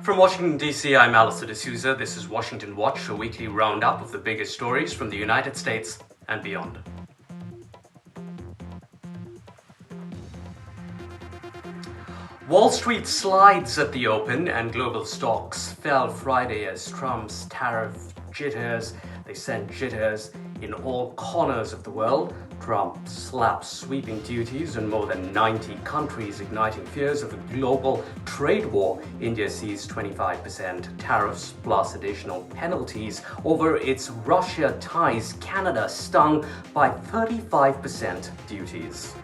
From Washington, D.C., I'm Alistair D'Souza. This is Washington Watch, a weekly roundup of the biggest stories from the United States and beyond. Wall Street slides at the open and global stocks fell Friday as Trump's tariff jitters, they sent jitters in all corners of the world. Trump slaps sweeping duties on more than 90 countries, igniting fears of a global trade war. India sees 25% tariffs plus additional penalties over its Russia ties. Canada stung by 35% duties.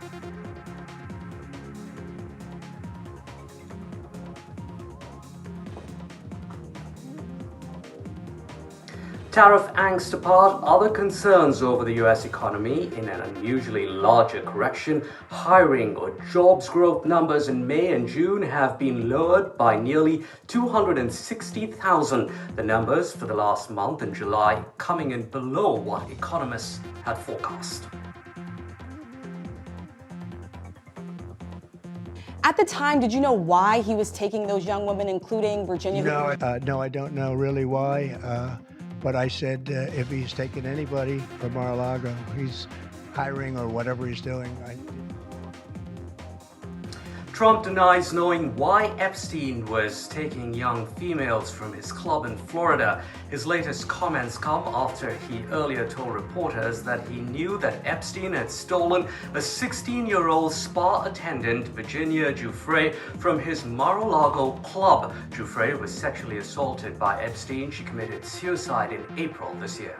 Tariff angst apart, other concerns over the US economy in an unusually larger correction. Hiring or jobs growth numbers in May and June have been lowered by nearly 260,000. The numbers for the last month in July coming in below what economists had forecast. At the time, did you know why he was taking those young women, including Virginia? No, I don't know really why. But I said if he's taking anybody from Mar-a-Lago, he's hiring or whatever he's doing. Trump denies knowing why Epstein was taking young females from his club in Florida. His latest comments come after he earlier told reporters that he knew that Epstein had stolen a 16-year-old spa attendant, Virginia Giuffre, from his Mar-a-Lago club. Giuffre was sexually assaulted by Epstein. She committed suicide in April this year.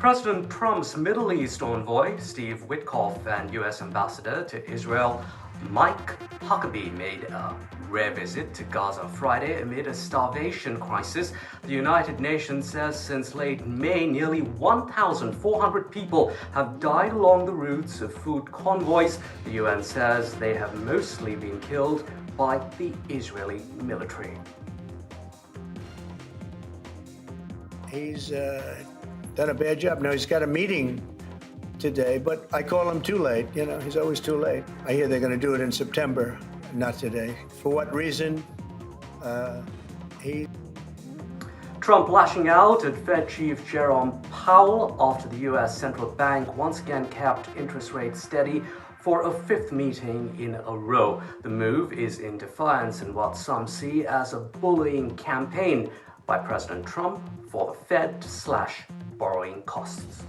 President Trump's Middle East envoy, Steve Witkoff, and U.S. Ambassador to Israel, Mike Huckabee, made a rare visit to Gaza Friday amid a starvation crisis. The United Nations says since late May, nearly 1,400 people have died along the routes of food convoys. The UN says they have mostly been killed by the Israeli military. He's done a bad job. Now he's got a meeting today, but I call him too late. You know, he's always too late. I hear they're going to do it in September, not today. For what reason? Trump lashing out at Fed Chief Jerome Powell after the U.S. Central Bank once again kept interest rates steady for a fifth meeting in a row. The move is in defiance in what some see as a bullying campaign by President Trump for the Fed to slash borrowing costs.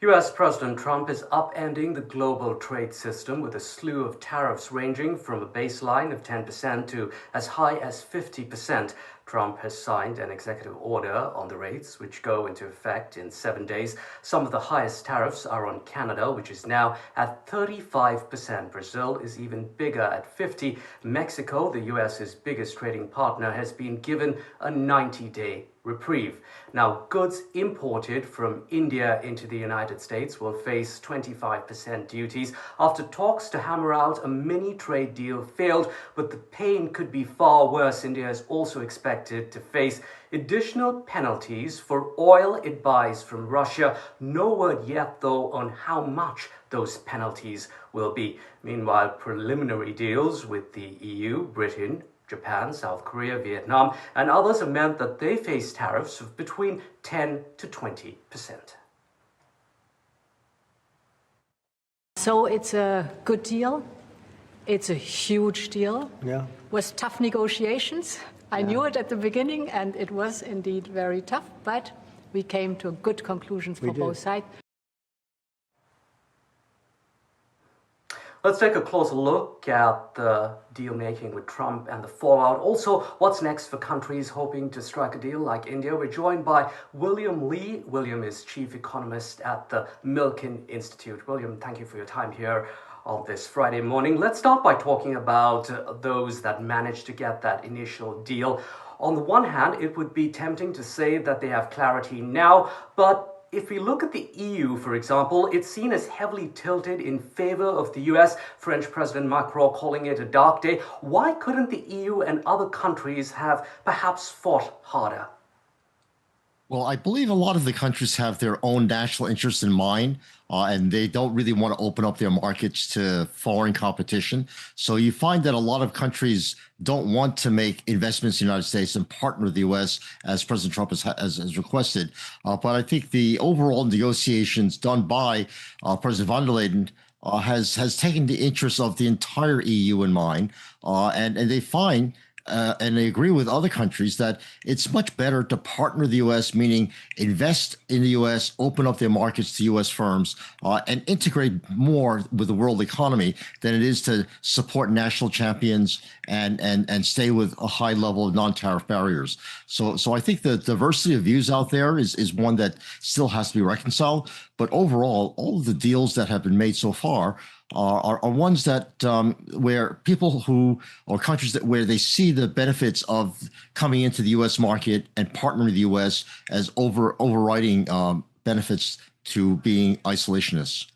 US President Trump is upending the global trade system with a slew of tariffs ranging from a baseline of 10% to as high as 50%. Trump has signed an executive order on the rates, which go into effect in 7 days. Some of the highest tariffs are on Canada, which is now at 35%. Brazil is even bigger at 50%. Mexico, the US's biggest trading partner, has been given a 90-day reprieve. Now, goods imported from India into the United States will face 25% duties after talks to hammer out a mini trade deal failed, but the pain could be far worse. India is also expected to face additional penalties for oil it buys from Russia. No word yet, though, on how much those penalties will be. Meanwhile, preliminary deals with the EU, Britain, Japan, South Korea, Vietnam, and others have meant that they face tariffs of between 10 to 20%. So it's a good deal. It's a huge deal. Yeah. It was tough negotiations. I knew it at the beginning, and it was indeed very tough, but we came to good conclusions for both sides. Let's take a closer look at the deal-making with Trump and the fallout. Also, what's next for countries hoping to strike a deal like India? We're joined by William Lee. William is chief economist at the Milken Institute. William, thank you for your time here on this Friday morning. Let's start by talking about those that managed to get that initial deal. On the one hand, it would be tempting to say that they have clarity now, but if we look at the EU, for example, it's seen as heavily tilted in favor of the US, French President Macron calling it a dark day. Why couldn't the EU and other countries have perhaps fought harder? Well, I believe a lot of the countries have their own national interests in mind, and they don't really want to open up their markets to foreign competition. So you find that a lot of countries don't want to make investments in the United States and partner with the U.S., as President Trump has requested. But I think the overall negotiations done by President von der Leyen has taken the interests of the entire EU in mind, and they find and they agree with other countries that it's much better to partner with the U.S., meaning invest in the U.S., open up their markets to U.S. firms, and integrate more with the world economy than it is to support national champions and stay with a high level of non-tariff barriers. So I think the diversity of views out there is one that still has to be reconciled. But overall, all of the deals that have been made so far are ones that where people or countries where they see the benefits of coming into the U.S. market and partnering with the U.S. as overriding benefits to being isolationists.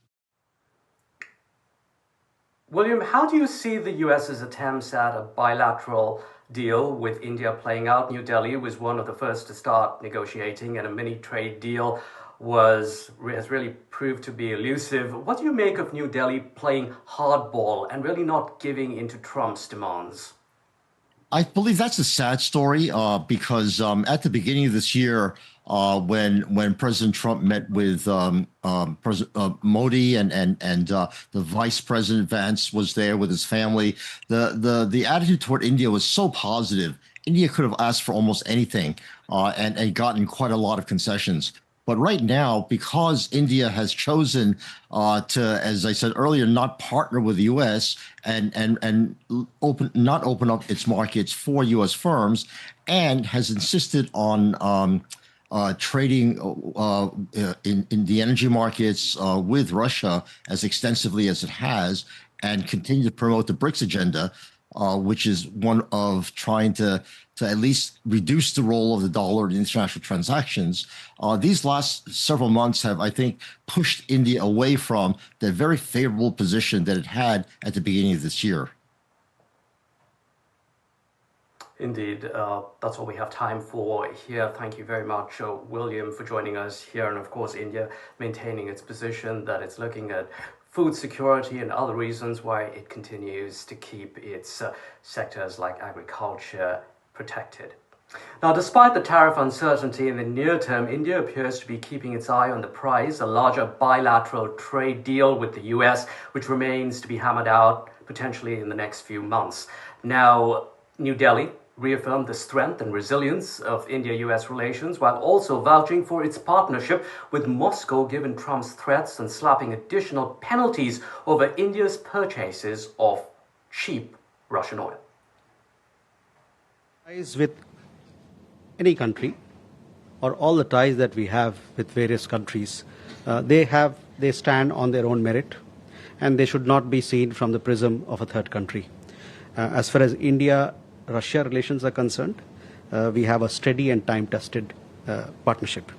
William, how do you see the US's attempts at a bilateral deal with India playing out? New Delhi was one of the first to start negotiating, and a mini trade deal has really proved to be elusive. What do you make of New Delhi playing hardball and really not giving into Trump's demands? I believe that's a sad story because at the beginning of this year, when President Trump met with President Modi and the Vice President Vance was there with his family, the attitude toward India was so positive. India could have asked for almost anything and gotten quite a lot of concessions. But right now, because India has chosen to, as I said earlier, not partner with the U.S. and not open up its markets for U.S. firms, and has insisted on trading in the energy markets with Russia as extensively as it has, and continue to promote the BRICS agenda, which is one of trying to at least reduce the role of the dollar in international transactions. These last several months have, I think, pushed India away from the very favorable position that it had at the beginning of this year. Indeed, that's all we have time for here. Thank you very much, William, for joining us here. And of course, India maintaining its position that it's looking at food security and other reasons why it continues to keep its sectors like agriculture protected. Now, despite the tariff uncertainty in the near term, India appears to be keeping its eye on the prize, a larger bilateral trade deal with the US, which remains to be hammered out potentially in the next few months. Now, New Delhi reaffirmed the strength and resilience of India-US relations while also vouching for its partnership with Moscow given Trump's threats and slapping additional penalties over India's purchases of cheap Russian oil. Ties with any country, or all the ties that we have with various countries, they stand on their own merit, and they should not be seen from the prism of a third country. As far as India-Russia relations are concerned, we have a steady and time-tested partnership.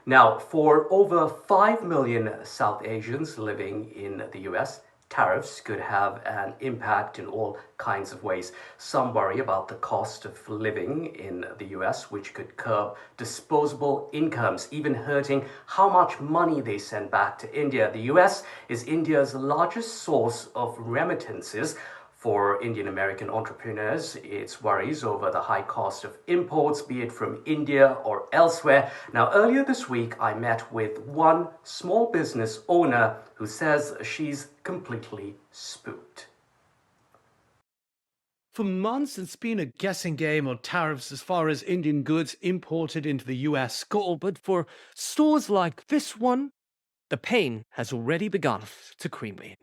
Now, for over 5 million South Asians living in the US, tariffs could have an impact in all kinds of ways. Some worry about the cost of living in the US, which could curb disposable incomes, even hurting how much money they send back to India. The US is India's largest source of remittances. For Indian American entrepreneurs, it's worries over the high cost of imports, be it from India or elsewhere. Now, earlier this week, I met with one small business owner who says she's completely spooked. For months, it's been a guessing game on tariffs as far as Indian goods imported into the US go, but for stores like this one, the pain has already begun to creep in.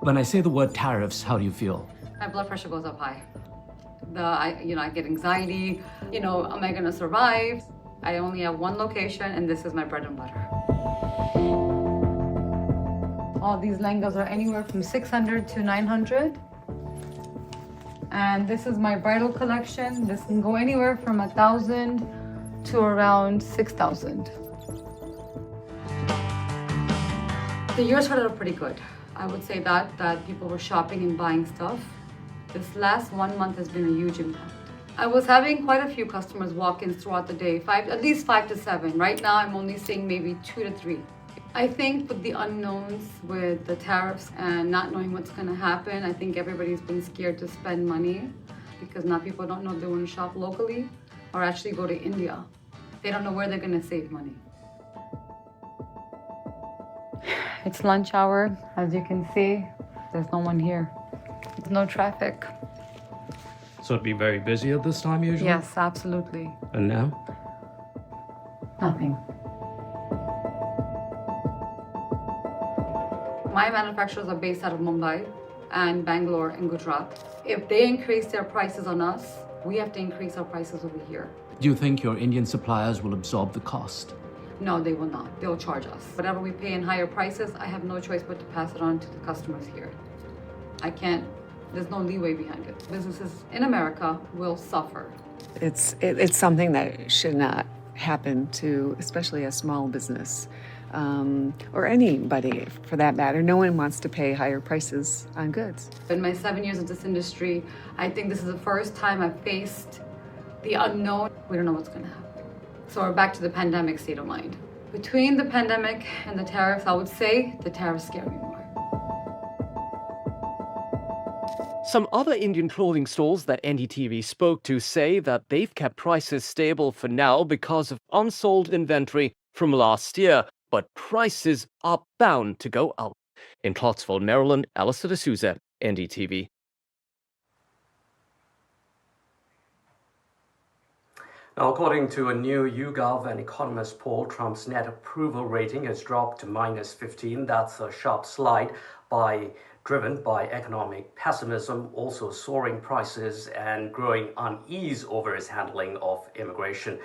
When I say the word tariffs, how do you feel? My blood pressure goes up high. I get anxiety. Am I going to survive? I only have one location, and this is my bread and butter. All these lehengas are anywhere from 600 to 900. And this is my bridal collection. This can go anywhere from 1,000 to around 6,000. The years started out pretty good. I would say that people were shopping and buying stuff. This last 1 month has been a huge impact. I was having quite a few customers walk-ins throughout the day, at least 5 to 7. Right now, I'm only seeing maybe 2 to 3. I think with the unknowns, with the tariffs and not knowing what's going to happen, I think everybody's been scared to spend money because now people don't know if they want to shop locally or actually go to India. They don't know where they're going to save money. It's lunch hour. As you can see, there's no one here. There's no traffic. So it'd be very busy at this time usually? Yes, absolutely. And now? Nothing. My manufacturers are based out of Mumbai and Bangalore and Gujarat. If they increase their prices on us, we have to increase our prices over here. Do you think your Indian suppliers will absorb the cost? No, they will not. They'll charge us. Whatever we pay in higher prices, I have no choice but to pass it on to the customers here. I can't, there's no leeway behind it. Businesses in America will suffer. It's something that should not happen to, especially a small business, or anybody for that matter. No one wants to pay higher prices on goods. In my 7 years of this industry, I think this is the first time I've faced the unknown. We don't know what's going to happen. So we're back to the pandemic state of mind. Between the pandemic and the tariffs, I would say the tariffs scare me more. Some other Indian clothing stores that NDTV spoke to say that they've kept prices stable for now because of unsold inventory from last year, but prices are bound to go up. In Clarksville, Maryland, Alistair D'Souza, NDTV. Now, according to a new YouGov and Economist poll, Trump's net approval rating has dropped to -15. That's a sharp slide driven by economic pessimism, also soaring prices and growing unease over his handling of immigration.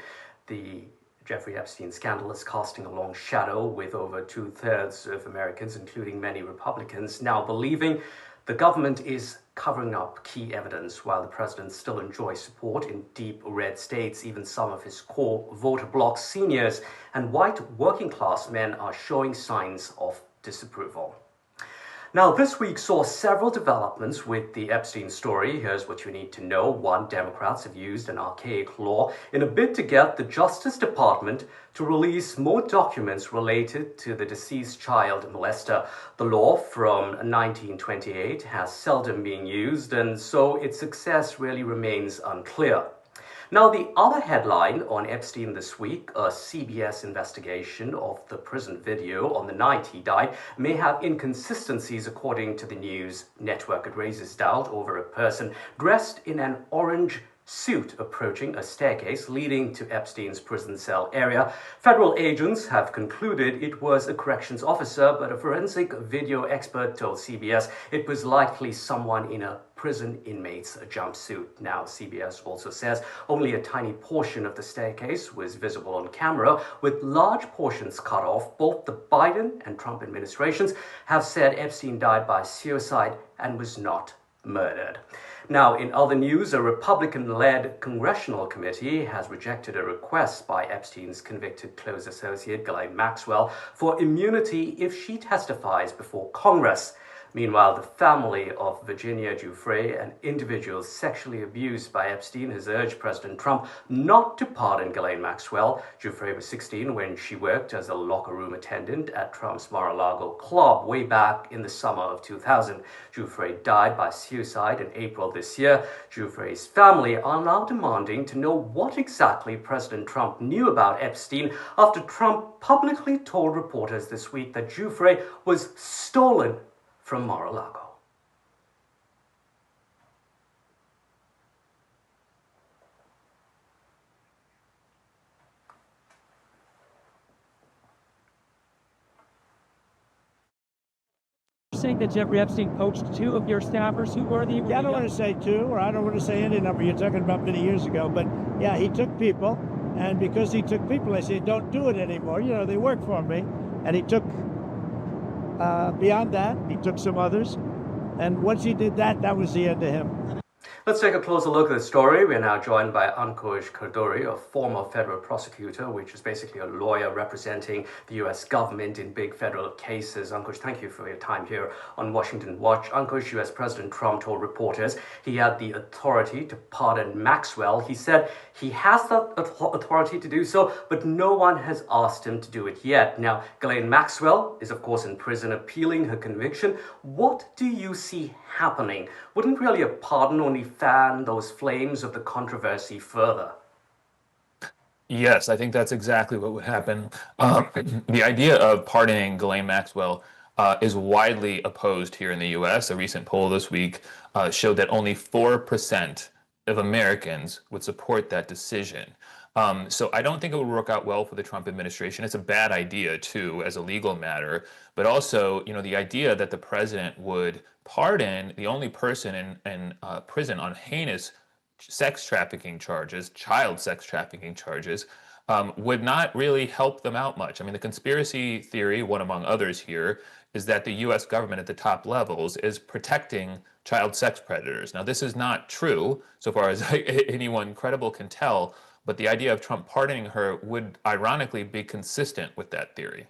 The Jeffrey Epstein scandal is casting a long shadow, with over 2/3 of Americans, including many Republicans, now believing the government is covering up key evidence, while the president still enjoys support in deep red states. Even some of his core voter bloc seniors and white working class men are showing signs of disapproval. Now, this week saw several developments with the Epstein story. Here's what you need to know. One, Democrats have used an archaic law in a bid to get the Justice Department to release more documents related to the deceased child molester. The law from 1928 has seldom been used, and so its success really remains unclear. Now, the other headline on Epstein this week, a CBS investigation of the prison video on the night he died, may have inconsistencies according to the news network. It raises doubt over a person dressed in an orange suit approaching a staircase leading to Epstein's prison cell area. Federal agents have concluded it was a corrections officer, but a forensic video expert told CBS it was likely someone in a prison inmate's jumpsuit. Now, CBS also says only a tiny portion of the staircase was visible on camera, with large portions cut off. Both the Biden and Trump administrations have said Epstein died by suicide and was not murdered. Now, in other news, a Republican-led congressional committee has rejected a request by Epstein's convicted close associate, Ghislaine Maxwell, for immunity if she testifies before Congress. Meanwhile, the family of Virginia Giuffre, an individual sexually abused by Epstein, has urged President Trump not to pardon Ghislaine Maxwell. Giuffre was 16 when she worked as a locker room attendant at Trump's Mar-a-Lago club way back in the summer of 2000. Giuffre died by suicide in April this year. Giuffre's family are now demanding to know what exactly President Trump knew about Epstein after Trump publicly told reporters this week that Giuffre was stolen from Mar-a-Lago. Saying that Jeffrey Epstein poached 2 of your staffers. Who were the? Yeah, I don't want to say 2, or I don't want to say any number. You're talking about many years ago, but yeah, he took people, and because he took people, I said, don't do it anymore. You know, they work for me, and he took Beyond that, he took some others. And once he did that, that was the end of him. Let's take a closer look at the story. We're now joined by Ankush Karduri, a former federal prosecutor, which is basically a lawyer representing the U.S. government in big federal cases. Ankush, thank you for your time here on Washington Watch. Ankush, U.S. President Trump told reporters he had the authority to pardon Maxwell. He said he has that authority to do so, but no one has asked him to do it yet. Now, Ghislaine Maxwell is, of course, in prison appealing her conviction. What do you see happening? Wouldn't really a pardon only fan those flames of the controversy further? Yes, I think that's exactly what would happen. The idea of pardoning Ghislaine Maxwell is widely opposed here in the U.S. A recent poll this week showed that only 4% of Americans would support that decision. So I don't think it would work out well for the Trump administration. It's a bad idea, too, as a legal matter. But also, the idea that the president would pardon the only person in prison on heinous sex trafficking charges, child sex trafficking charges, would not really help them out much. I mean, the conspiracy theory, one among others here, is that the U.S. government at the top levels is protecting child sex predators. Now, this is not true, so far as anyone credible can tell, but the idea of Trump pardoning her would ironically be consistent with that theory.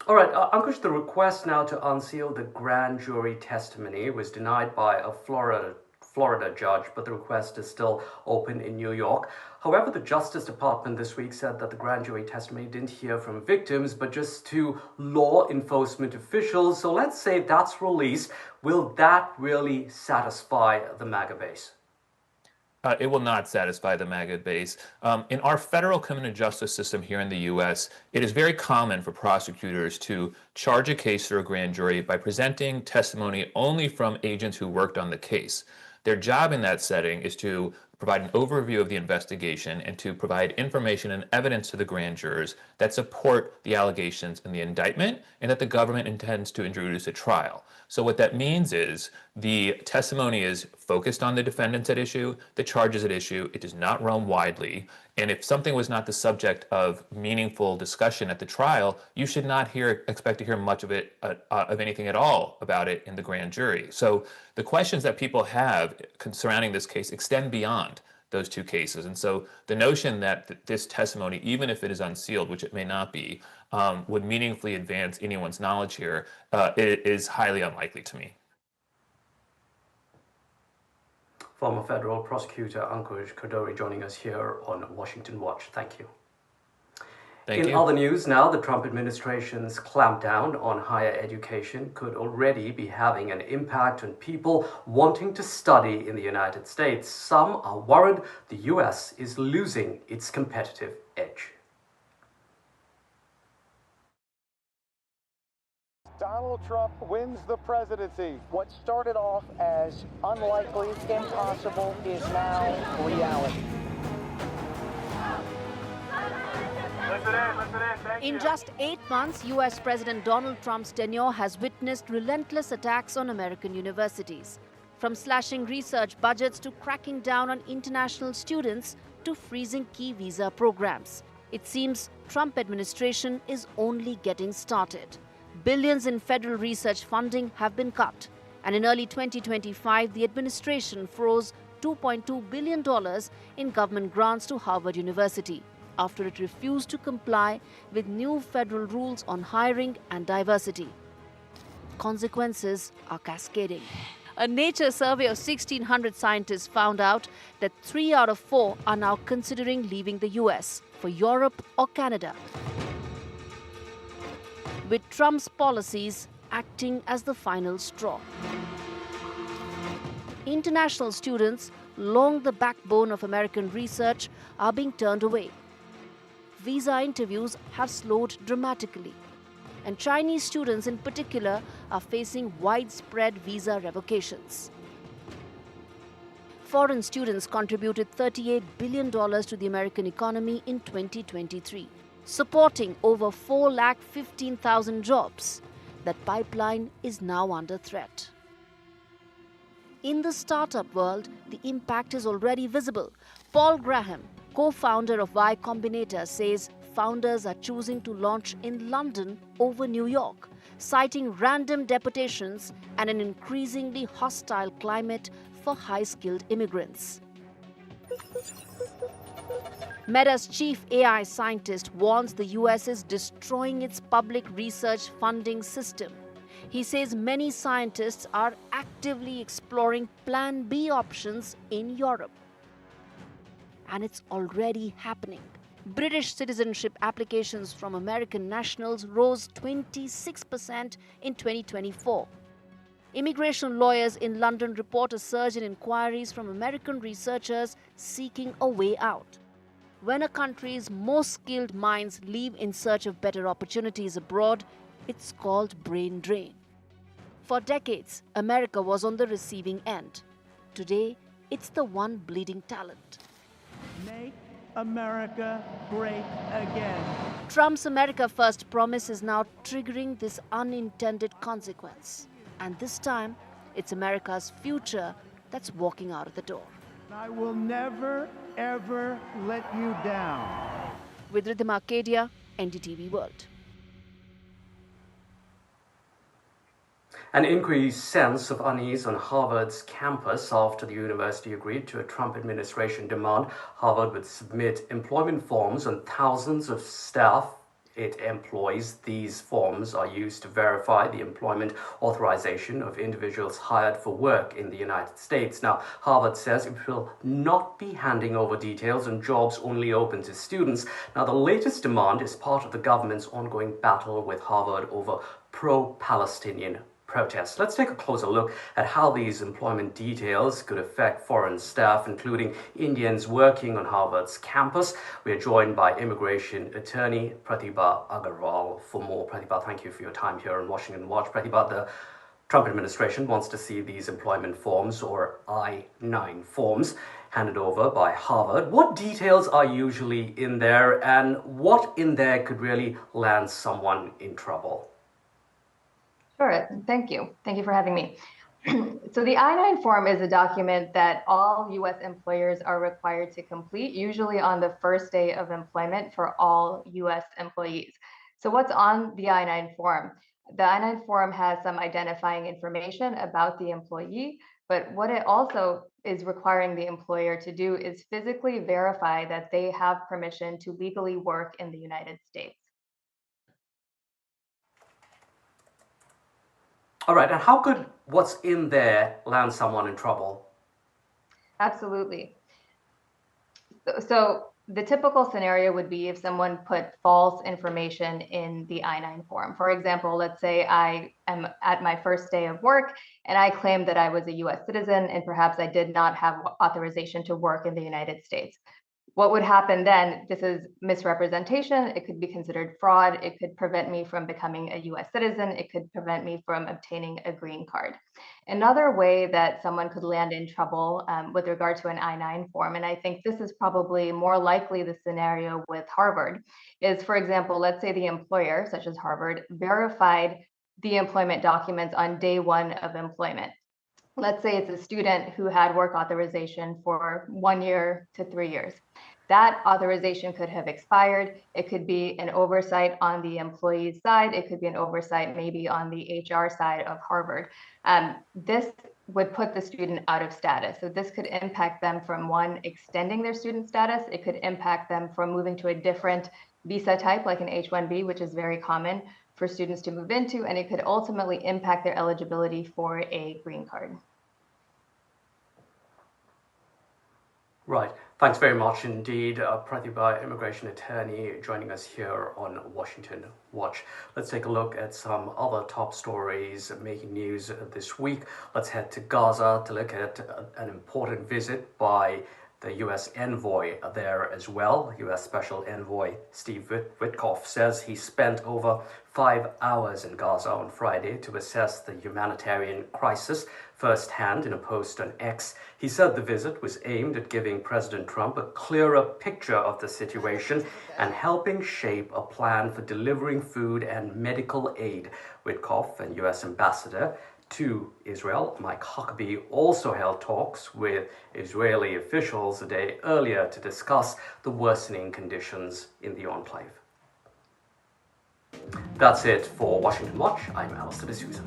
All right, Ankush, the request now to unseal the grand jury testimony was denied by a Florida judge, but the request is still open in New York. However, the Justice Department this week said that the grand jury testimony didn't hear from victims, but just to law enforcement officials. So let's say that's released. Will that really satisfy the MAGA base? It will not satisfy the MAGA base. In our federal criminal justice system here in the U.S., it is very common for prosecutors to charge a case through a grand jury by presenting testimony only from agents who worked on the case. Their job in that setting is to provide an overview of the investigation and to provide information and evidence to the grand jurors that support the allegations in the indictment and that the government intends to introduce at trial. So what that means is the testimony is focused on the defendants at issue, the charges at issue. It does not roam widely. And if something was not the subject of meaningful discussion at the trial, you should not expect to hear much of it, of anything at all about it in the grand jury. So the questions that people have surrounding this case extend beyond those two cases. And so the notion that this testimony, even if it is unsealed, which it may not be, would meaningfully advance anyone's knowledge here is highly unlikely to me. Former federal prosecutor Ankush Karduri joining us here on Washington Watch. Thank you. In other news now, the Trump administration's clampdown on higher education could already be having an impact on people wanting to study in the United States. Some are worried the U.S. is losing its competitive edge. Donald Trump wins the presidency. What started off as unlikely, impossible, is now reality. In just 8 months, U.S. President Donald Trump's tenure has witnessed relentless attacks on American universities. From slashing research budgets to cracking down on international students to freezing key visa programs. It seems Trump administration is only getting started. Billions in federal research funding have been cut. And in early 2025, the administration froze $2.2 billion in government grants to Harvard University after it refused to comply with new federal rules on hiring and diversity. Consequences are cascading. A Nature survey of 1,600 scientists found out that 3 out of 4 are now considering leaving the US for Europe or Canada, with Trump's policies acting as the final straw. International students, long the backbone of American research, are being turned away. Visa interviews have slowed dramatically, and Chinese students in particular are facing widespread visa revocations. Foreign students contributed $38 billion to the American economy in 2023, supporting over 415,000 jobs. That pipeline is now under threat. In the startup world, the impact is already visible. Paul Graham, co-founder of Y Combinator, says founders are choosing to launch in London over New York, citing random deportations and an increasingly hostile climate for high-skilled immigrants. Meta's chief AI scientist warns the US is destroying its public research funding system. He says many scientists are actively exploring Plan B options in Europe. And it's already happening. British citizenship applications from American nationals rose 26% in 2024. Immigration lawyers in London report a surge in inquiries from American researchers seeking a way out. When a country's most skilled minds leave in search of better opportunities abroad, it's called brain drain. For decades, America was on the receiving end. Today, it's the one bleeding talent. Make America great again. Trump's America First promise is now triggering this unintended consequence. And this time, it's America's future that's walking out of the door. I will never, ever let you down. With Rhythm Arcadia, NDTV World. An increased sense of unease on Harvard's campus after the university agreed to a Trump administration demand Harvard would submit employment forms on thousands of staff it employs. These forms are used to verify the employment authorization of individuals hired for work in the United States. Now, Harvard says it will not be handing over details on jobs only open to students. Now, the latest demand is part of the government's ongoing battle with Harvard over pro-Palestinian protests. Let's take a closer look at how these employment details could affect foreign staff, including Indians working on Harvard's campus. We are joined by immigration attorney Pratibha Agarwal for more. Pratibha, thank you for your time here on Washington Watch. Pratibha, the Trump administration wants to see these employment forms, or I-9 forms, handed over by Harvard. What details are usually in there, and what in there could really land someone in trouble? Sure, thank you. Thank you for having me. So the I-9 form is a document that all U.S. employers are required to complete, usually on the first day of employment for all U.S. employees. So what's on the I-9 form? The I-9 form has some identifying information about the employee, but what it also is requiring the employer to do is physically verify that they have permission to legally work in the United States. All right, and how could what's in there land someone in trouble? Absolutely. So the typical scenario would be if someone put false information in the I-9 form. For example, let's say I am at my first day of work and I claimed that I was a US citizen and perhaps I did not have authorization to work in the United States. What would happen then? This is misrepresentation. It could be considered fraud. It could prevent me from becoming a US citizen. It could prevent me from obtaining a green card. Another way that someone could land in trouble with regard to an I-9 form, and I think this is probably more likely the scenario with Harvard, is, for example, let's say the employer, such as Harvard, verified the employment documents on day one of employment. Let's say it's a student who had work authorization for 1 year to 3 years. That authorization could have expired. It could be an oversight on the employee's side. It could be an oversight maybe on the HR side of Harvard. This would put the student out of status. So this could impact them from, one, extending their student status. It could impact them from moving to a different visa type, like an H-1B, which is very common for students to move into, and it could ultimately impact their eligibility for a green card. Right. Thanks very much indeed, Pratibha, immigration attorney, joining us here on Washington Watch. Let's take a look at some other top stories making news this week. Let's head to Gaza to look at an important visit by the U.S. envoy there as well. U.S. Special Envoy Steve Witkoff says he spent over 5 hours in Gaza on Friday to assess the humanitarian crisis firsthand in a post on X. He said the visit was aimed at giving President Trump a clearer picture of the situation and helping shape a plan for delivering food and medical aid. Witkoff and U.S. Ambassador to Israel, Mike Huckabee, also held talks with Israeli officials a day earlier to discuss the worsening conditions in the enclave. That's it for Washington Watch. I'm Alistair D'Souza.